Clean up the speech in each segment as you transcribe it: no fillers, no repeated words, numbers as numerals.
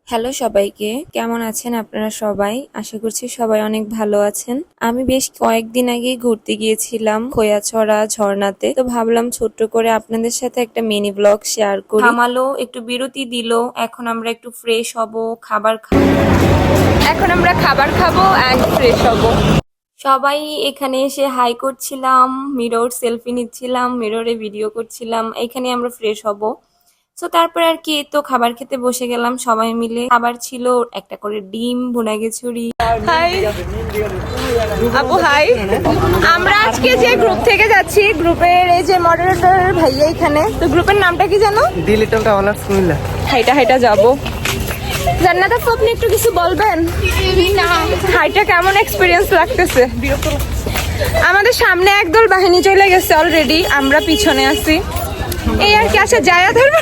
Hello সবাইকে, কেমন আছেন আপনারা সবাই? আশা করছি সবাই অনেক ভালো আছেন। আমি বেশ কয়েকদিন আগে ঘুরতে গিয়েছিলাম খোয়াছড়া ঝর্ণাতে। তো ভাবলাম ছোট্ট করে আপনাদের সাথে একটা মিনি ব্লগ শেয়ার করি। থামালো, একটু বিরতি দিল। এখন আমরা একটু ফ্রেশ হব, খাবার খাবো। এখন আমরা খাবার খাবো এন্ড ফ্রেশ হব। সবাই এখানে এসে হাই করছিলাম, মিরর সেলফি নিচ্ছিলাম, মিররে ভিডিও করছিলাম। এখানে আমরা ফ্রেশ হব। তো তারপর আর কি তো খাবার খেতে বসে গেলাম সবাই মিলে। খাবার ছিল একটা করে ডিম, ভুনা খিচুড়ি। হাই আপু, হাই। আমরা আজকে যে গ্রুপ থেকে যাচ্ছি, গ্রুপের এই যে মডারেটর ভাইয়া এখানে। তো গ্রুপের নামটা কি জানো? দি লিটল ট্রাভেলার্স কুমিল্লা। হাইটা যাবো। জান্নাত আপু, আপনি একটু কিছু বলবেন? হাইটা কেমন এক্সপিরিয়েন্স লাগতেছে? আমাদের সামনে একদল বাহিনী চলে গেছে অলরেডি, আমরা পিছনে আছি। এই আর কি। আচ্ছা জায়া ধরবো,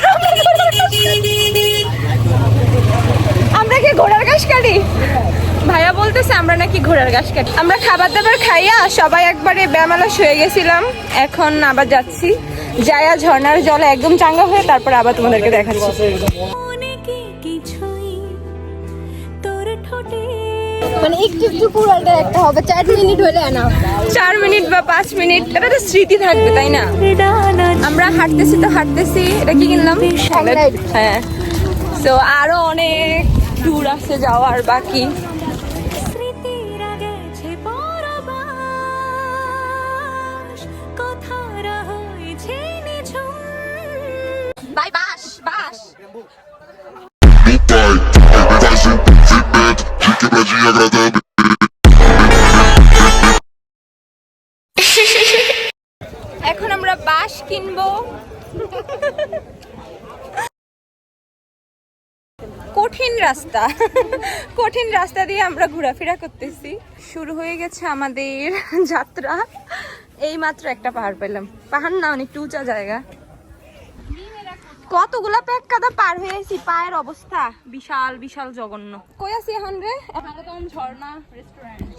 আমরা কি ঘোড়ার ঘাস কাটি? ভাইয়া বলতেছে আমরা নাকি ঘোড়ার ঘাস কাটি। আমরা খাবার দাবার খাইয়া সবাই একবারে ব্যায়ামালস হয়ে গেছিলাম। এখন আবার যাচ্ছি জায়া ঝর্ণার জলে একদম চাঙ্গা হয়ে, তারপর আবার তোমাদেরকে দেখাচ্ছি। মানে একটু পুরোটা একটা হবে 4 মিনিট হলে না, 4 মিনিট বা 5 মিনিট, এটা তো স্মৃতি থাকবে তাই না? আমরা হাঁটতেছি। এটা কি কিনলাম? হ্যাঁ। তো আরো অনেক দূর আছে যাওয়ার বাকি। বাই বাস বাস। এখন আমরা বাস কিনবো। কঠিন রাস্তা দিয়ে আমরা ঘোরাফেরা করতেছি। শুরু হয়ে গেছে আমাদের যাত্রা। এই মাত্র একটা পাহাড় পেলাম। পাহাড় না, অনেক উঁচা জায়গা। কতগুলা প্যাক কাদা পার হয়েছি, পায়ের অবস্থা বিশাল বিশাল জঘন্য। কই আছি এখন রে?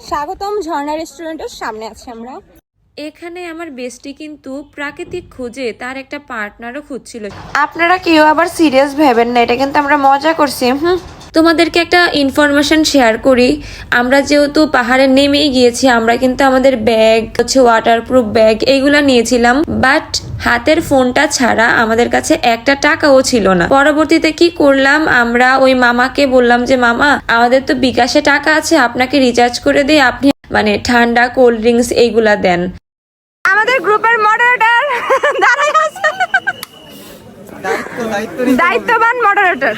স্বাগতম ঝর্ণা রেস্টুরেন্টের সামনে আছি আমরা। এখানে আমার বেস্টি কিন্তু প্রাকৃতিক খুঁজে তার একটা পার্টনারও খুঁজছিল। আপনারা কেউ আবার সিরিয়াস ভেবেন না, এটা কিন্তু আমরা মজা করছি। তোমাদেরকে একটা ইনফরমেশন শেয়ার করি। আমরা যেহেতু পাহাড়ে নেমেই গিয়েছি, আমরা কিন্তু আমাদের ব্যাগ হচ্ছে ওয়াটারপ্রুফ ব্যাগ এইগুলা নিয়েছিলাম, বাট হাতের ফোনটা ছাড়া আমাদের কাছে একটা টাকাও ছিল না। পরবর্তীতে কি করলাম, আমরা ওই মামাকে বললাম যে মামা আমাদের তো বিকাশে টাকা আছে, আপনাকে রিচার্জ করে দিই, আপনি মানে ঠান্ডা কোল্ড ড্রিঙ্কস এইগুলা দেন। আমাদের গ্রুপের মডারেটর দাঁড়াই আছে, দায়িত্ববান মডারেটর,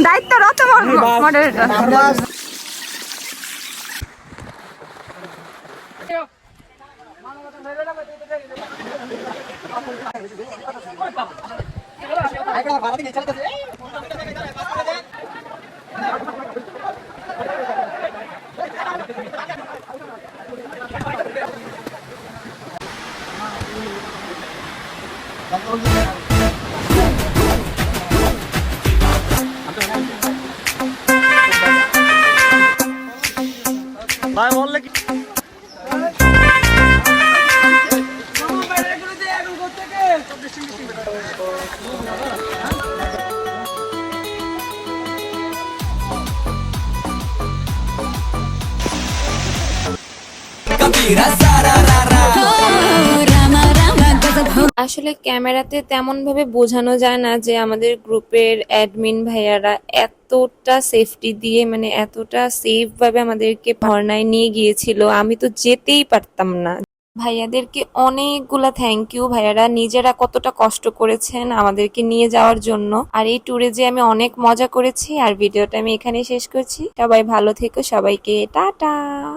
দায়িত্বরত মডারেটর। ভাই বললে কি আসলে ক্যামেরাতে তেমন ভাবে বোঝানো যায় না যে আমাদের গ্রুপের অ্যাডমিন ভাইয়ারা এতটা সেফটি দিয়ে, মানে এতটা সেফ ভাবে আমাদেরকে ঝর্ণায় নিয়ে গিয়েছিল, আমি তো যেতেই পারতাম না। ভাইয়াদেরকে অনেকগুলা থ্যাংক ইউ। ভাইয়ারা নিজেরা কতটা কষ্ট করেছেন আমাদেরকে নিয়ে যাওয়ার জন্য। আর এই ট্যুরে যে আমি অনেক মজা করেছি। আর ভিডিওটা আমি এখানে শেষ করছি। সবাই ভালো থেকো, সবাইকে টাটা।